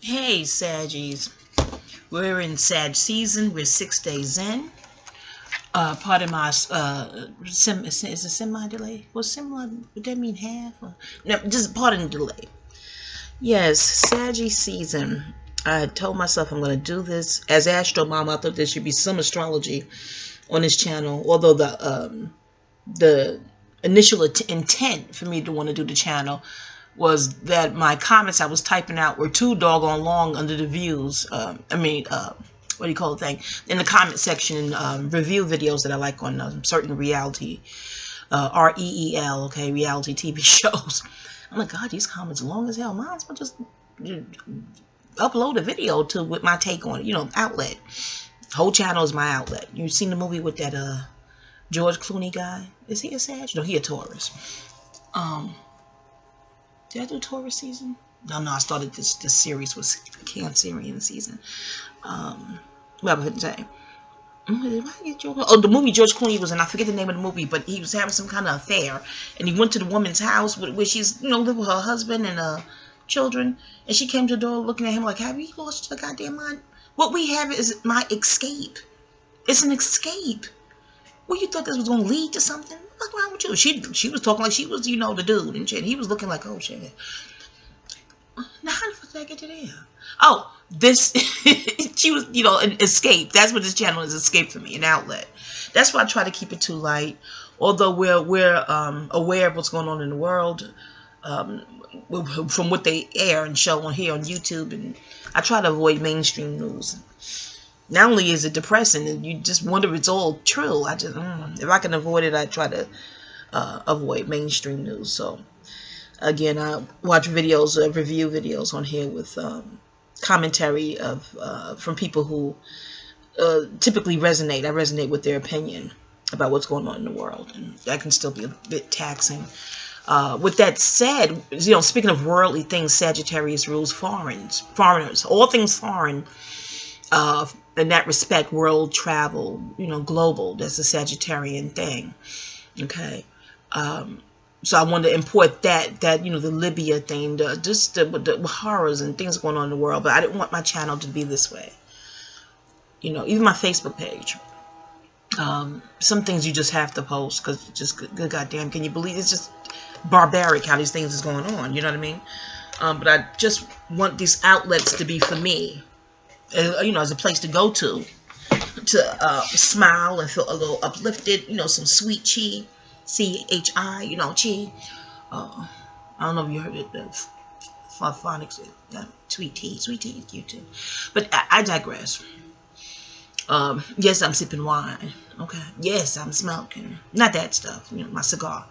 Hey, Saggies. We're in Sag season. We're 6 days in. Pardon my is it semi-delay? Was semi, would that mean half? Or, no, just pardon the delay. Yes, Saggy season. I told myself I'm going to do this. As Astro Mom, I thought there should be some astrology on this channel. Although the initial intent for me to want to do the channel was that my comments I was typing out were too doggone long under the views. What do you call the thing? In the comment section, review videos that I like on certain reality, REEL, okay, reality TV shows. I'm like, God, these comments are long as hell. Might as well just upload a video with my take on it, outlet. Whole channel is my outlet. You seen the movie with that George Clooney guy? Is he a Sag? No, he a Taurus. Did I do Taurus season? No, I started this series with Cancerian season. What was I say? Oh, the movie George Clooney was in. I forget the name of the movie, but he was having some kind of affair, and he went to the woman's house where she's, living with her husband and children, and she came to the door looking at him like, "Have you lost your goddamn mind? What we have is my escape. It's an escape. Well, you thought this was going to lead to something? What's wrong with you?" She was talking like she was, the dude and shit. He was looking like, oh, shit. Now, how the fuck did I get to there? Oh, this, she was, an escape. That's what this channel is, escape for me, an outlet. That's why I try to keep it too light. Although we're aware of what's going on in the world, from what they air and show on here on YouTube, and I try to avoid mainstream news. Not only is it depressing, and you just wonder if it's all true. I just, if I can avoid it, I try to avoid mainstream news. So, again, I watch videos, review videos on here with commentary from people who typically resonate. I resonate with their opinion about what's going on in the world, and that can still be a bit taxing. With that said, speaking of worldly things, Sagittarius rules foreigners, all things foreign. In that respect, world travel, global, that's a Sagittarian thing. Okay. So I wanted to import that the Libya thing, just the horrors and things going on in the world, but I didn't want my channel to be this way. Even my Facebook page. Some things you just have to post because just good goddamn, can you believe it's just barbaric how these things is going on, you know what I mean? But I just want these outlets to be for me. As a place to go to smile and feel a little uplifted, some sweet chi, C-H-I, chi. I don't know if you heard it, the phonics, sweet tea is cute too. But I digress. Yes, I'm sipping wine. Okay. Yes, I'm smoking. Not that stuff, my cigar.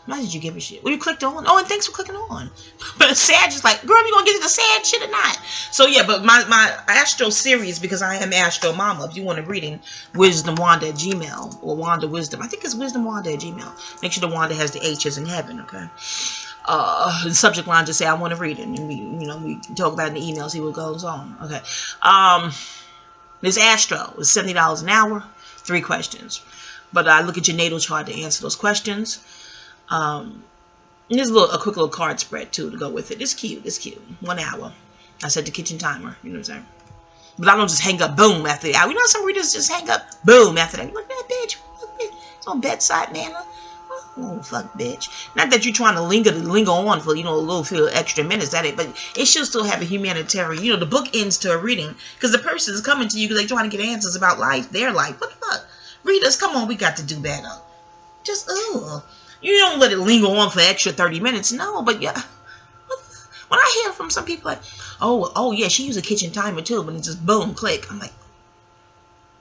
Why did you give a shit? Well, you clicked on. Oh, and thanks for clicking on. But Sag is like, girl, you gonna get to the Sag shit or not? So yeah, but my Astro series, because I am Astro Mama. If you want a reading, WisdomWanda at Gmail or Wanda Wisdom. I think it's WisdomWanda at Gmail. Make sure the Wanda has the H's in heaven. Okay. The subject line just say I want a reading, and we talk about it in the email, see what goes on. Okay. This Astro is $70 an hour, 3 questions. But I look at your natal chart to answer those questions. And there's a quick little card spread too to go with it. It's cute. 1 hour. I set the kitchen timer. You know what I'm saying? But I don't just hang up boom after the hour. Some readers just hang up boom after that. You look at that bitch. It's on bedside manner. Oh fuck, bitch. Not that you're trying to linger on for a little few extra minutes at it, but it should still have a humanitarian. The book ends to a reading because the person is coming to you because they're trying to get answers about life, their life. What the fuck? Readers, come on, we got to do better. Just, you don't let it linger on for extra 30 minutes. No, but yeah. When I hear from some people like, oh yeah, she used a kitchen timer too, but it's just boom, click. I'm like,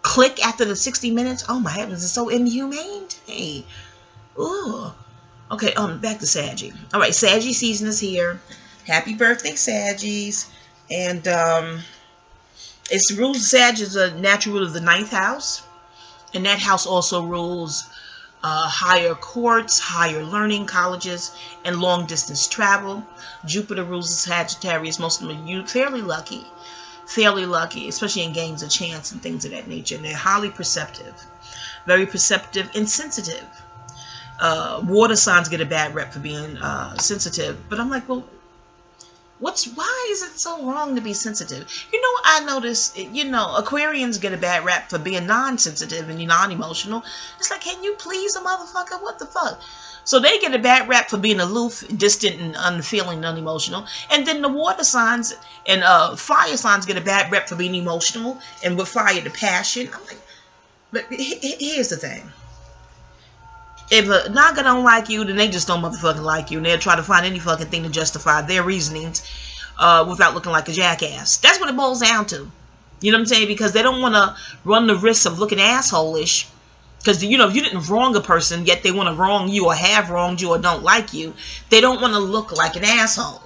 click after the 60 minutes? Oh my heavens, it's so inhumane. Hey. Ooh. Okay, back to Saggy. All right, Saggy season is here. Happy birthday, Saggies. And, it's rules, Sag is a natural ruler of the 9th house. And that house also rules higher courts, higher learning, colleges, and long-distance travel. Jupiter rules the Sagittarius. Most of them are fairly lucky, especially in games of chance and things of that nature. And they're highly perceptive, very perceptive and sensitive. Water signs get a bad rep for being sensitive. But I'm like, well, why is it so wrong to be sensitive? You know, I notice, you know, Aquarians get a bad rap for being non-sensitive and non-emotional. It's like, can you please a motherfucker? What the fuck? So they get a bad rap for being aloof, distant, and unfeeling, and unemotional. And then the water signs and fire signs get a bad rap for being emotional and with fire the passion. I'm like, but here's the thing. If a Naga don't like you, then they just don't motherfucking like you. And they'll try to find any fucking thing to justify their reasonings without looking like a jackass. That's what it boils down to. You know what I'm saying? Because they don't want to run the risk of looking asshole-ish. Because, you know, if you didn't wrong a person, yet they want to wrong you or have wronged you or don't like you, they don't want to look like an asshole.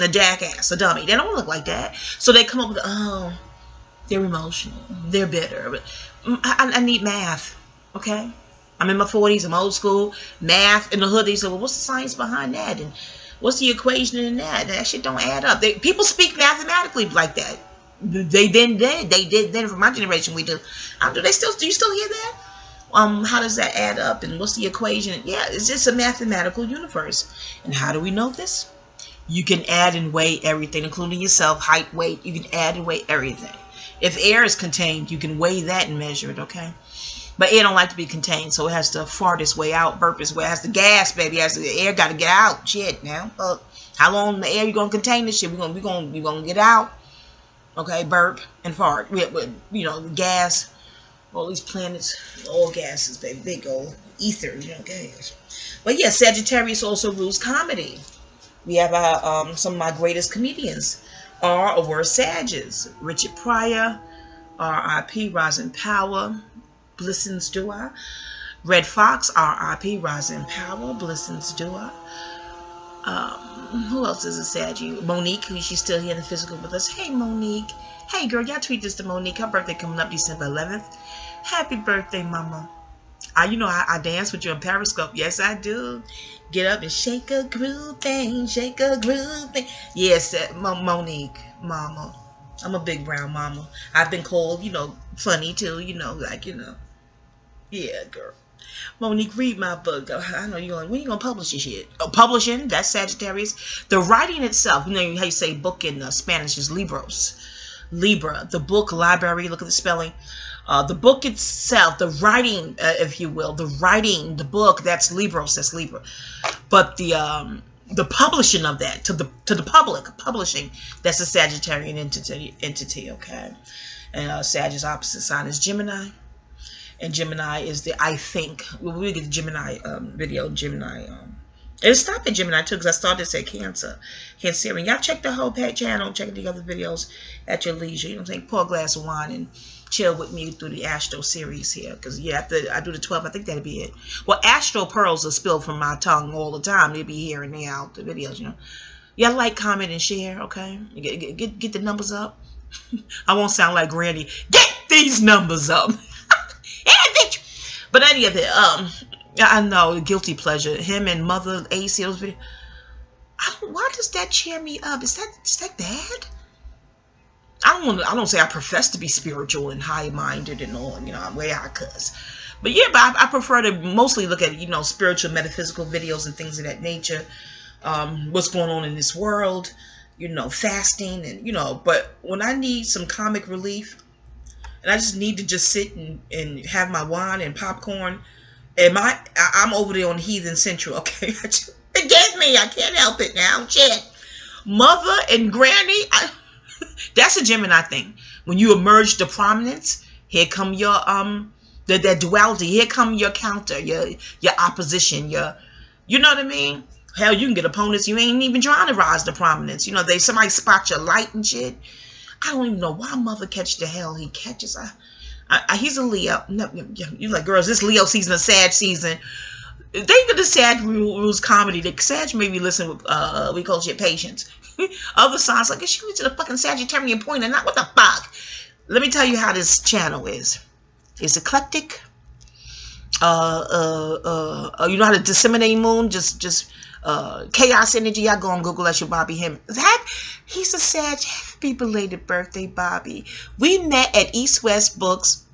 A jackass, a dummy. They don't want to look like that. So they come up with, oh, they're emotional. They're bitter. But I need math, okay? I'm in my 40s. I'm old school. Math in the hood. They say, well, what's the science behind that? And what's the equation in that? That shit don't add up. People speak mathematically like that. They did then. For my generation, we do. Do you still hear that? How does that add up? And what's the equation? Yeah, it's just a mathematical universe. And how do we know this? You can add and weigh everything, including yourself, height, weight. You can add and weigh everything. If air is contained, you can weigh that and measure it, okay? But air don't like to be contained, so it has to fart its way out, burp its way. It has to gas, baby. The air got to get out. Shit, now. How long in the air you gonna contain this shit? We gonna get out. Okay, burp and fart. You know, gas. All these planets, all gases, baby. They go ether, you know, gas. But yeah, Sagittarius also rules comedy. We have some of my greatest comedians are or were Sages. Richard Pryor, R.I.P. Rising Power. Blessings do I. Red Fox, R.I.P. Rising Power. Blessings do I. Who else is a Saggy? Monique, she's still here in the physical with us. Hey, Monique. Hey, girl, y'all tweet this to Monique. Her birthday coming up December 11th. Happy birthday, mama. You know, I dance with you on Periscope. Yes, I do. Get up and shake a groove thing. Shake a groove thing. Yes, Monique, mama. I'm a big brown mama. I've been called, you know, funny too. You know, like, you know. Yeah, girl. Monique, read my book. I know you're like, when you gonna publish your shit? Oh, publishing, that's Sagittarius. The writing itself, you know how you say book in Spanish is libros. Libra, the book, library, look at the spelling. The book itself, the writing, if you will, the writing, the book, that's libros, that's Libra. But the publishing of that to the public, publishing, that's a Sagittarian entity, okay? And Sagittarius opposite sign is Gemini. And Gemini is the I think. We'll get the Gemini video. Gemini. It'll stop at Gemini too, because I started to say Cancer. Cancerian. Y'all check the whole channel. Check the other videos at your leisure. You know what I'm saying? Pour a glass of wine and chill with me through the Astro series here. Because yeah, after I do the 12, I think that'll be it. Well, Astro pearls are spilled from my tongue all the time. They'll be here and there out the videos, you know. Y'all like, comment, and share, okay? Get the numbers up. I won't sound like Granny. Get these numbers up. But any of it, I know, guilty pleasure. Him and Mother AC, those videos. Why does that cheer me up? Is that bad? I don't say I profess to be spiritual and high-minded and all, you know, way I cuss. But yeah, but I prefer to mostly look at, you know, spiritual, metaphysical videos and things of that nature. What's going on in this world, you know, fasting and, you know, but when I need some comic relief, and I just need to just sit and have my wine and popcorn. And I'm over there on Heathen Central, okay? Forgive me, I can't help it now. Shit. Mother and Granny, that's a Gemini thing. When you emerge to prominence, here come your that duality. Here come your counter, your opposition, you know what I mean? Hell, you can get opponents you ain't even trying to rise to prominence. You know, somebody spot your light and shit. I don't even know why Mother catch the hell he catches. He's a Leo. No, you're like, girls, this Leo season, a Sag season. Think of the Sag rules comedy. The Sag maybe listen with, we call shit patience. Other signs, like, she went to the fucking Sagittarian point and not what the fuck. Let me tell you how this channel is. It's eclectic. You know how to disseminate moon? Just chaos energy. I go on Google, that's your Bobby him. He's a Sag. Happy belated birthday, Bobby. We met at East West Books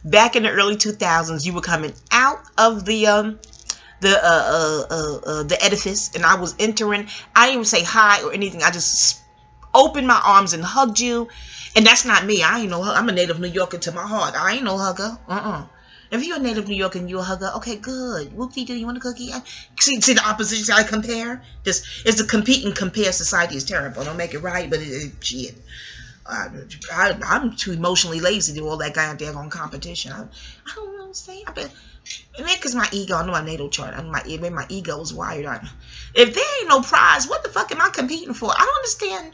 back in the early 2000s. You were coming out of the the edifice, and I was entering. I didn't even say hi or anything. I just opened my arms and hugged you. And that's not me. I ain't no. I'm a native New Yorker to my heart. I ain't no hugger. If you're a native New Yorker and you're a hugger, okay, good. Whoop-de-doo, you want a cookie? See the opposition. I compare. It's the compete and compare society is terrible. Don't make it right, but shit. I'm too emotionally lazy to do all that goddamn competition. I don't understand. Maybe because my ego, I know my natal chart. Maybe my ego is wired on. If there ain't no prize, what the fuck am I competing for? I don't understand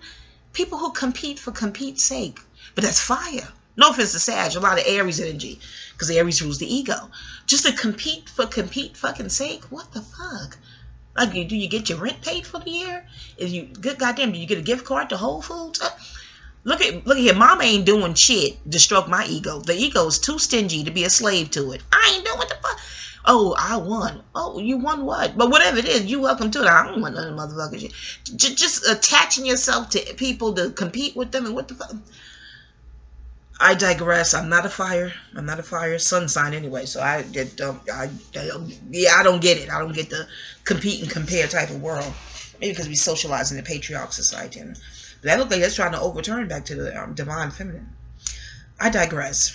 people who compete for compete's sake. But that's fire. No offense to Sag, a lot of Aries energy, because Aries rules the ego. Just to compete for compete fucking sake, what the fuck? Like, do you get your rent paid for the year? If you good goddamn, do you get a gift card to Whole Foods? Look at here, mama ain't doing shit to stroke my ego. The ego is too stingy to be a slave to it. I ain't doing what the fuck. Oh, I won. Oh, you won what? But whatever it is, you welcome to it. I don't want none of the motherfuckers shit. Just attaching yourself to people to compete with them and what the fuck. I digress. I'm not a fire. I'm not a fire sun sign anyway. So I don't get it. I don't get the compete and compare type of world. Maybe because we socialize in a patriarchal society. And that look like that's trying to overturn back to the divine feminine. I digress.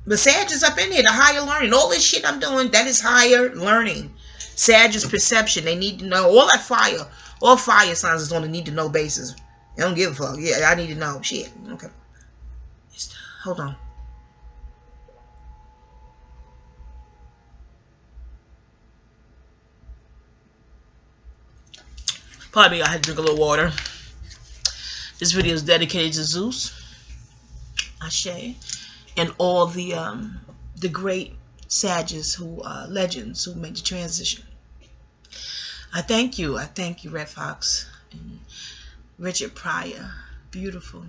But Sag is up in here, the higher learning. All this shit I'm doing, that is higher learning. Sag is perception. They need to know. All that fire. All fire signs is on the need to know basis. They don't give a fuck. Yeah, I need to know. Shit. Okay. Hold on. Pardon me, I had to drink a little water. This video is dedicated to Zeus, Ashe, and all the great sages who legends who made the transition. I thank you, Red Fox and Richard Pryor, beautiful,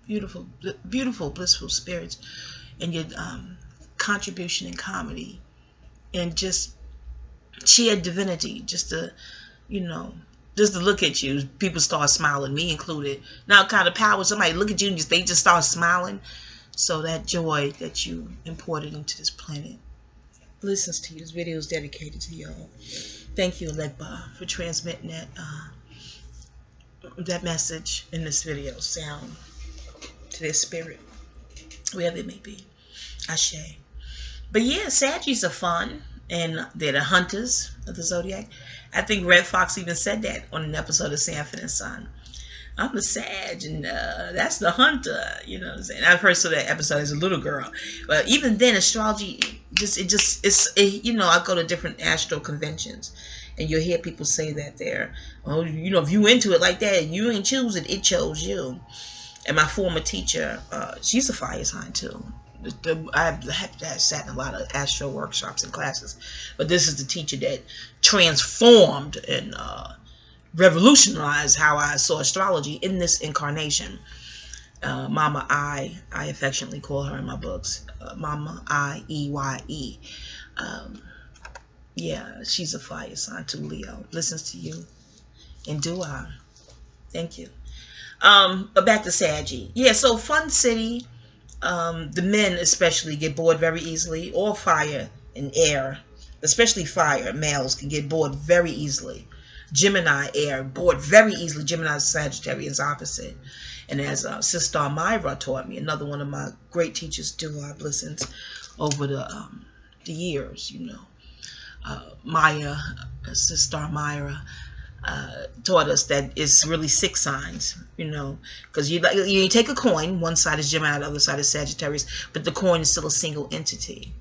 blissful spirits, and your contribution in comedy and just sheer divinity. Just to, just to look at you, people start smiling, me included. Now, kind of power, somebody look at you and they just start smiling. So that joy that you imported into this planet listens to you. This video is dedicated to y'all. Thank you, Legba, for transmitting that message in this video, sound to their spirit, wherever it may be. Ashe. But yeah, Saggies are fun, and they're the hunters of the zodiac. I think Red Fox even said that on an episode of Sanford and Son. I'm the Sag, and that's the hunter. You know what I'm saying? I first saw that episode as a little girl, but even then, astrology I go to different astro conventions, and you'll hear people say that if you into it like that, you ain't choose it, it chose you. And my former teacher, she's a fire sign too. I have sat in a lot of astro workshops and classes, but this is the teacher that transformed and revolutionized how I saw astrology in this incarnation. Mama I affectionately call her in my books, Mama I-E-Y-E. Yeah, she's a fire sign too, Leo. Listens to you and do I. Thank you. But back to Saggy. Yeah, so Fun City, the men especially get bored very easily. All fire and air, especially fire, males can get bored very easily. Gemini, air, bored very easily. Gemini, Sagittarius, opposite. And as Sister Myra taught me, another one of my great teachers too, I've listened over the years, Maya, Sister Myra, taught us that it's really 6 signs, because you take a coin, one side is Gemini, the other side is Sagittarius, but the coin is still a single entity,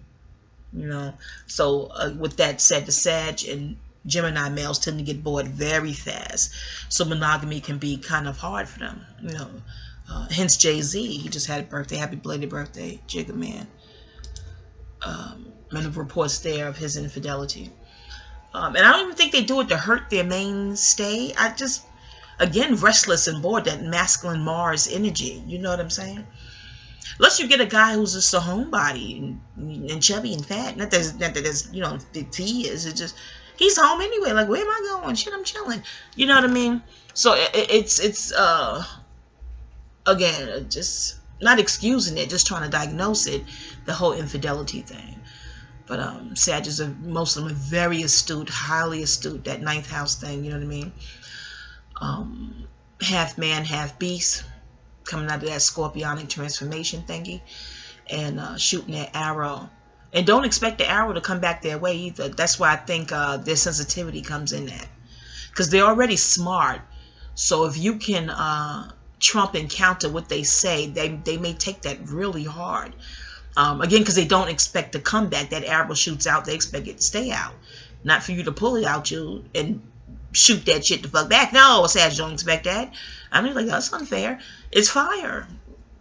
So with that said, the Sag and Gemini males tend to get bored very fast, so monogamy can be kind of hard for them, hence Jay-Z, he just had a birthday, happy belated birthday, Jigga Man, and the reports there of his infidelity. And I don't even think they do it to hurt their mainstay. Again, restless and bored, that masculine Mars energy. You know what I'm saying? Unless you get a guy who's just a homebody and chubby and fat. Not that there's, if he is. It's just, he's home anyway. Like, where am I going? Shit, I'm chilling. You know what I mean? So it's again, just not excusing it, just trying to diagnose it, the whole infidelity thing. But Sagittarius, most of them are very astute, highly astute. That 9th house thing, you know what I mean? Half man, half beast, coming out of that scorpionic transformation thingy, and shooting that arrow. And don't expect the arrow to come back their way either. That's why I think their sensitivity comes in that. Because they're already smart. So if you can trump and counter what they say, they may take that really hard. Again, because they don't expect to come back. That arrow shoots out, they expect it to stay out. Not for you to pull it out you and shoot that shit the fuck back. No, Sag don't expect that. I mean, like, that's unfair. It's fire.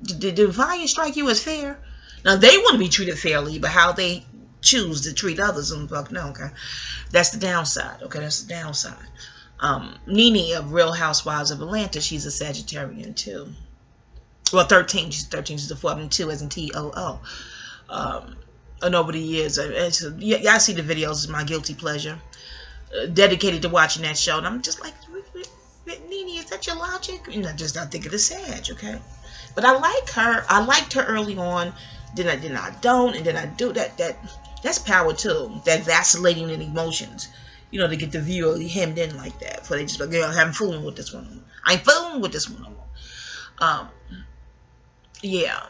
Did fire strike you as fair? Now, they want to be treated fairly, but how they choose to treat others, and fuck no, okay? That's the downside, okay? That's the downside. Nene of Real Housewives of Atlanta, she's a Sagittarian too. Well, 13. She's 13. She's a 4 and 2 as in TOO. And over the years, I see the videos. It's my guilty pleasure. Dedicated to watching that show. And I'm just like, Nene, is that your logic? You know, just not thinking of Sag, okay? But I like her. I liked her early on. Then I don't. And then I do. That's power too. That vacillating in emotions. You know, to get the viewer hemmed in like that. So they just like, girl, I'm fooling with this one. I ain't fooling with this one. Yeah.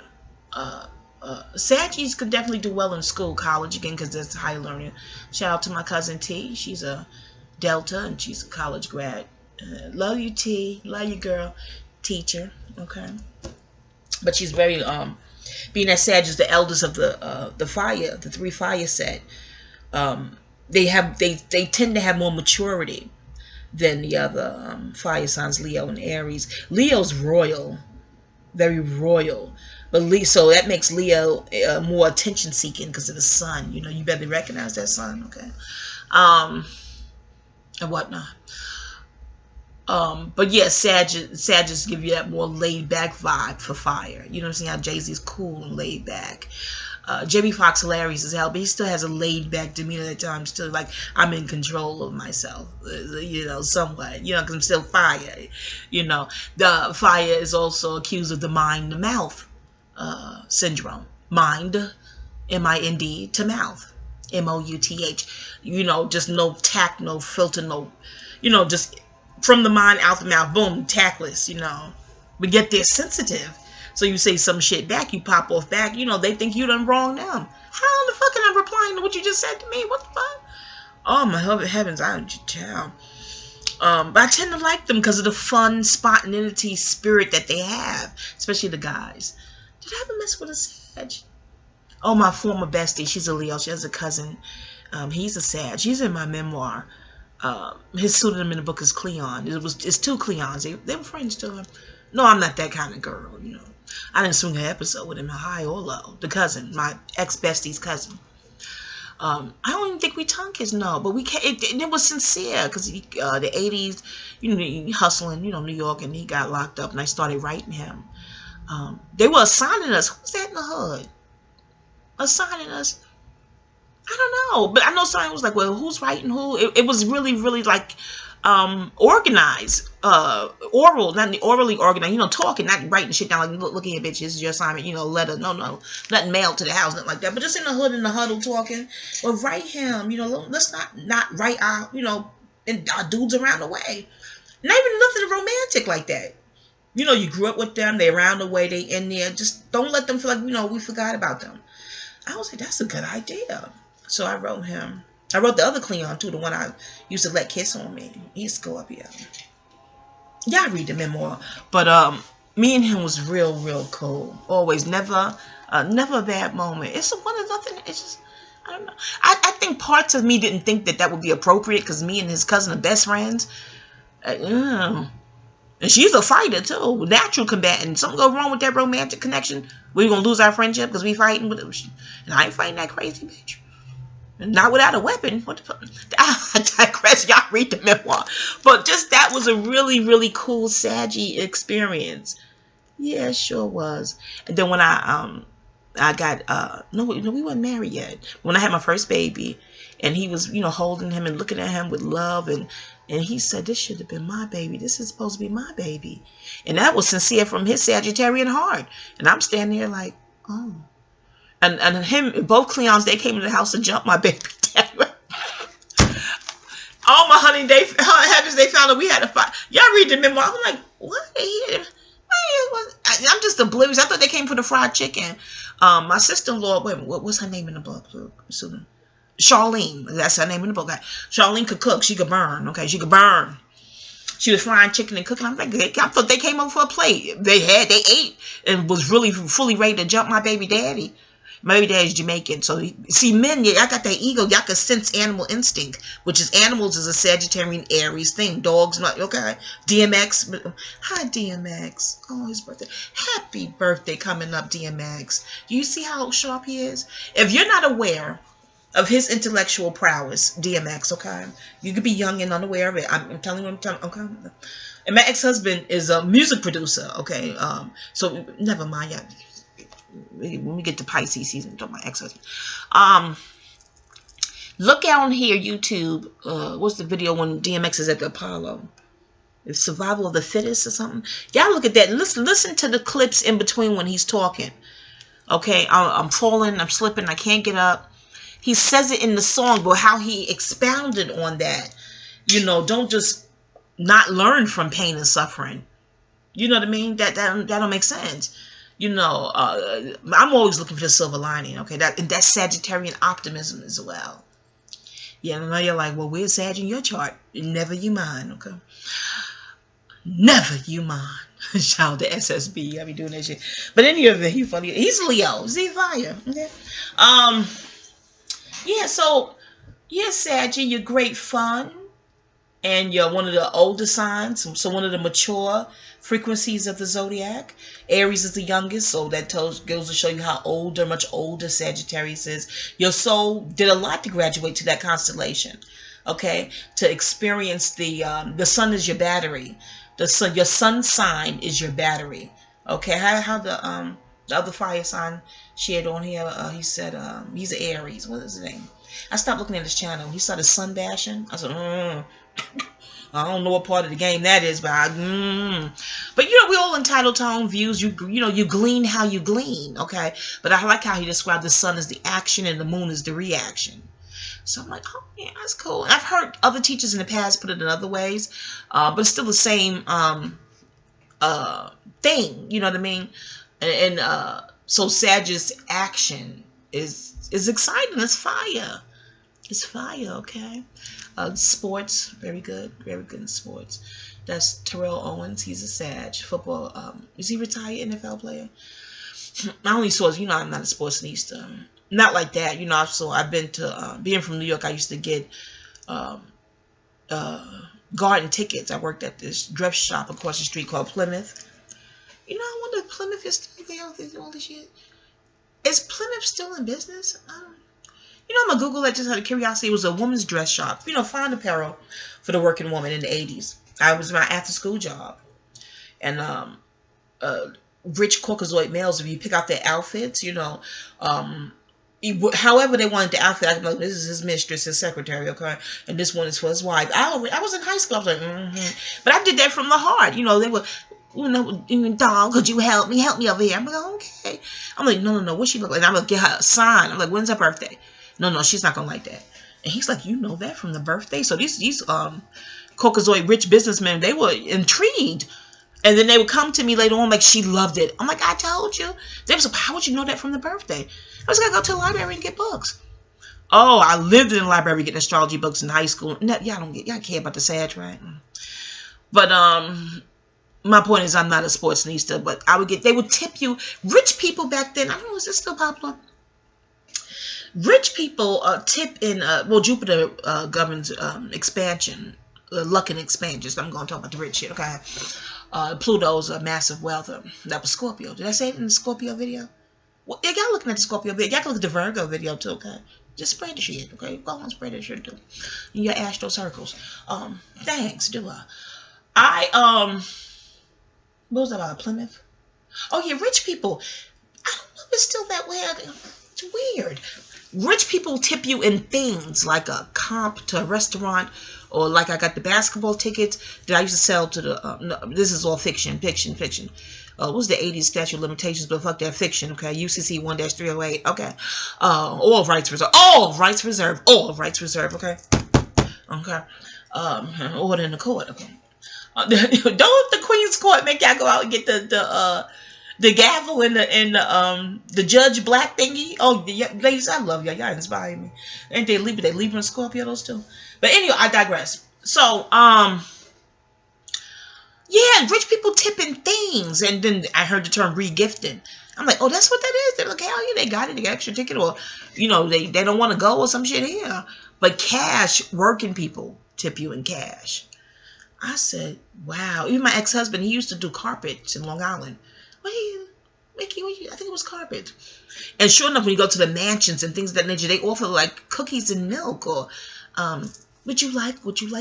Saggies could definitely do well in school, college, again, because that's high learning. Shout out to my cousin T. She's a Delta, and she's a college grad. Love you, T. Love you, girl. Teacher, okay? But she's very, being that Sag is the eldest of the fire, the 3 fire set, they tend to have more maturity than the other fire signs, Leo and Aries. Leo's royal. Very royal, but so that makes Leo more attention seeking because of the sun. You know, you better recognize that sun, okay? And whatnot. But yeah, Sagittarius give you that more laid back vibe for fire. You know what I'm saying? How Jay-Z's cool and laid back. Jamie Foxx hilarious as hell, but he still has a laid back demeanor at times. Still like, I'm in control of myself, you know, somewhat, you know, because I'm still fire. You know, the fire is also accused of the mind to mouth syndrome. Mind, M-I-N-D, to mouth, M-O-U-T-H. You know, just no tact, no filter, no, you know, just from the mind out the mouth, boom, tactless, you know. But yet they're sensitive. So you say some shit back, you pop off back, you know, they think you done wrong them. How the fuck am I replying to what you just said to me? What the fuck? Oh, my heavens, I don't tell. But I tend to like them because of the fun, spontaneity, spirit that they have, especially the guys. Did I ever mess with a Sag? Oh, my former bestie, she's a Leo. She has a cousin. He's a Sag. He's in my memoir. His pseudonym in the book is Cleon. It's 2 Cleons. They were friends to him. No, I'm not that kind of girl, you know. I didn't swing an episode with him, high or low. The cousin, my ex-bestie's cousin. I don't even think we tongue kissed, no. But it was sincere, because the 80s, you know, he hustling, you know, New York, and he got locked up, and I started writing him. They were assigning us. Who's that in the hood? Assigning us. I don't know. But I know someone was like, well, who's writing who? It was really, really like organized. Oral, not orally organized, you know, talking, not writing shit down like, look here, bitch, this is your assignment, you know, letter. No, nothing mailed to the house, nothing like that. But just in the hood, in the huddle talking. Well, write him, you know, let's not write our, you know, and our dudes around the way. Not even nothing romantic like that. You know, you grew up with them, they around the way, they in there. Just don't let them feel like, you know, we forgot about them. I was like, that's a good idea. So I wrote him. I wrote the other Cleon too, the one I used to let kiss on me. He used to go up here. Yeah, I read the memoir. But me and him was real, real cool. Always, never a bad moment. It's one of nothing. It's just, I don't know. I think parts of me didn't think that would be appropriate because me and his cousin are best friends. And she's a fighter too, natural combatant. Something go wrong with that romantic connection, we're gonna lose our friendship because we fighting with it. And I ain't fighting that crazy bitch. Not without a weapon. What the fuck? I digress. Y'all read the memoir. But just that was a really, really cool Saggy experience. Yeah, it sure was. And then when I got no, we weren't married yet. When I had my first baby, and he was, you know, holding him and looking at him with love, and he said, this should have been my baby. This is supposed to be my baby. And that was sincere from his Sagittarian heart. And I'm standing there like, oh. And him, both Cleons, they came to the house to jump my baby daddy. Oh my honey, heavens, they found out we had a fight. Y'all read the memo. I'm like, what? I'm just oblivious. I thought they came for the fried chicken. My sister-in-law, wait, what's her name in the book? Charlene. That's her name in the book. Charlene could cook. She could burn. Okay, she could burn. She was frying chicken and cooking. I'm like, I thought they came over for a plate. They ate and was really fully ready to jump my baby daddy. My baby daddy's Jamaican. So, see, men, y'all got that ego. Y'all can sense animal instinct, which is animals is a Sagittarian Aries thing. Dogs, not okay. DMX. Hi, DMX. Oh, his birthday. Happy birthday coming up, DMX. Do you see how sharp he is? If you're not aware of his intellectual prowess, DMX, okay? You could be young and unaware of it. I'm telling you, okay? And my ex-husband is a music producer, okay? So, never mind, y'all. When we get to Pisces season, talk about ex-husband. Look out on here, YouTube. What's the video when DMX is at the Apollo? It's Survival of the Fittest or something. Y'all look at that. Listen to the clips in between when he's talking. Okay, I'm falling, I'm slipping, I can't get up. He says it in the song, but how he expounded on that. You know, don't just not learn from pain and suffering. You know what I mean? That don't make sense. You know, I'm always looking for the silver lining, okay? That's Sagittarian optimism as well. Yeah, I know you're like, well, where's Sag in your chart? Never you mind, okay? Never you mind. Shout out to SSB. I be doing that shit. But any of it, he's funny. He's Leo. Z fire. Okay. Yeah, so, yeah, Sag, you're great fun. And you're one of the older signs. So one of the mature frequencies of the zodiac. Aries is the youngest, so that goes to show you how older, much older Sagittarius is. Your soul did a lot to graduate to that constellation, okay? To experience the sun is your battery. Your sun sign is your battery, okay? How the other fire sign shared on here, he said he's an Aries. What is his name? I stopped looking at his channel. He started sun bashing. I said, I don't know what part of the game that is, but but you know, we're all entitled to our own views. You know, you glean how you glean, okay? But I like how he described the sun as the action and the moon as the reaction. So I'm like, oh yeah, that's cool. And I've heard other teachers in the past put it in other ways, but it's still the same thing. You know what I mean? And so Sagittarius action is exciting. It's fire. It's fire, okay? Sports, very good in sports. That's Terrell Owens. He's a Sag. Football. Is he retired NFL player? I only saw, you know, I'm not a sportsnista. Not like that, you know. So I've been to, being from New York, I used to get garden tickets. I worked at this dress shop across the street called Plymouth. You know, I wonder if Plymouth is still there with all this shit. Is Plymouth still in business? I don't know. You know, I'm going to Google that just out of curiosity. It was a woman's dress shop. You know, fine apparel for the working woman in the 80s. I was my after-school job. And rich Caucasoid males, if you pick out their outfits, you know, however they wanted the outfit, I know this is his mistress, his secretary, okay? And this one is for his wife. I was in high school. I was like, But I did that from the heart. You know, they were, you know, dog, could you help me? Help me over here. I'm like, okay. I'm like, no. What she look like? And I'm going to get her a sign. I'm like, when's her birthday? No, she's not going to like that. And he's like, you know that from the birthday? So these Caucasoid rich businessmen, they were intrigued. And then they would come to me later on like, she loved it. I'm like, I told you. They was like, how would you know that from the birthday? I was going to go to the library and get books. Oh, I lived in the library getting astrology books in high school. No, y'all care about the Sag, right? But my point is, I'm not a sportsnista, but they would tip you. Rich people back then, I don't know, is this still popular? Rich people tip in, well, Jupiter governs expansion, luck and expansion. So I'm going to talk about the rich shit, okay? Pluto's a massive wealth. That was Scorpio. Did I say it in the Scorpio video? Well, y'all looking at the Scorpio video. Y'all can look at the Virgo video too, okay? Just spread the shit, okay? Go on, spread that shit too. In your astro circles. Thanks, do I? What was that about, Plymouth? Oh yeah, rich people. I don't know if it's still that way. It's weird. Rich people tip you in things like a comp to a restaurant, or like I got the basketball tickets that I used to sell to the, no, this is all fiction. What's the 80s statute of limitations? But fuck that, fiction. Okay, UCC 1-308. Okay, all rights reserved. All rights reserved. All rights reserved. Okay, okay. Order in the court. Okay. Don't the Queen's Court make y'all go out and get the gavel and the Judge Black thingy? Oh, ladies, I love y'all. Y'all inspire me. Ain't they Libra? They Libra and Scorpio, those two. But anyway, I digress. So, yeah, rich people tipping things, and then I heard the term regifting. I'm like, oh, that's what that is. They're like, hell yeah, they got it. They got extra ticket, or they don't want to go or some shit here. But cash, working people tip you in cash. I said, wow. Even my ex-husband, he used to do carpets in Long Island. Mickey, I think it was carpet. And sure enough, when you go to the mansions and things of that nature, they offer like cookies and milk, or would you like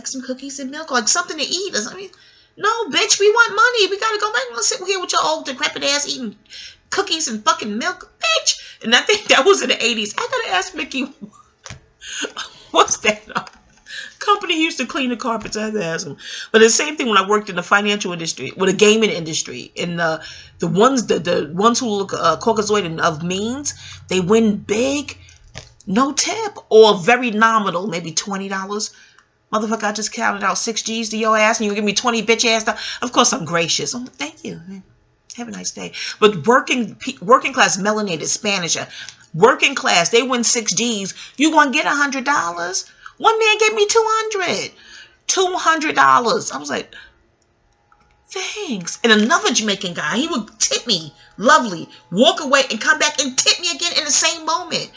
some cookies and milk, or like something to eat or something? No, bitch, we want money. We gotta go back and sit here with your old decrepit ass eating cookies and fucking milk, bitch. And I think that was in the 80s. I gotta ask Mickey, what's that? Company used to clean the carpets. I had to ask them. But the same thing when I worked in the financial industry, with the gaming industry, and the ones who look Caucasoid and of means, they win big, no tip, or very nominal, maybe $20. Motherfucker, I just counted out 6 G's to your ass, and you give me 20 bitch ass stuff. Of course, I'm gracious. Oh, thank you. Have a nice day. But working class, melanated, Spanish, working class, they win 6 G's. You gonna get $100? One man gave me $200. I was like, thanks. And another Jamaican guy, he would tip me, lovely, walk away and come back and tip me again in the same moment.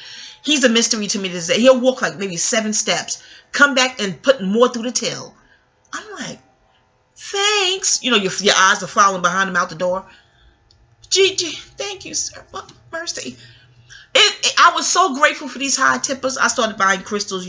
He's a mystery to me this day. He'll walk like maybe 7 steps, come back and put more through the till. I'm like, thanks. Your eyes are following behind him out the door. Gigi, thank you, sir. What mercy. I was so grateful for these high tippers. I started buying crystals,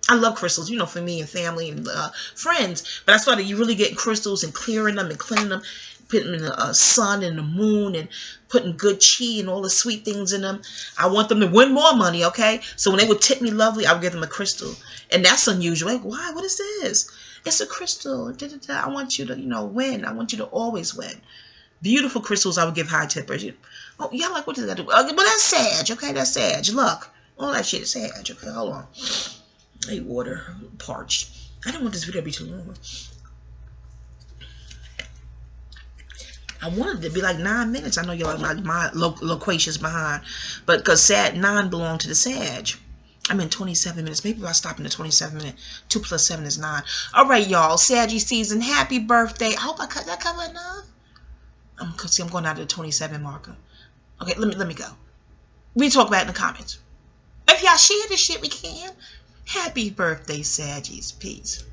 I love crystals, for me and family and friends. But I started really getting crystals and clearing them and cleaning them, putting them in the sun and the moon, and putting good chi and all the sweet things in them. I want them to win more money, okay? So when they would tip me lovely, I would give them a crystal. And that's unusual. Like, why? What is this? It's a crystal. I want you to, win. I want you to always win. Beautiful crystals I would give high tippers. Oh, yeah, like, what does that do? Well, that's Sag, okay? That's Sag. Luck. All that shit is Sag. Okay, hold on. Hey, water, parched. I don't want this video to be too long. I wanted it to be like 9 minutes. I know you're like my loquacious behind, but because 9 belong to the Sag. I'm in 27 minutes. Maybe if I stop in the 27 minute. 2 + 7 is 9. All right, y'all. Saggy season. Happy birthday. I hope I cut that cover enough. I'm going out to the 27 marker. Okay, let me go. We talk about it in the comments. If y'all share this shit, we can. Happy birthday, Saggies. Peace.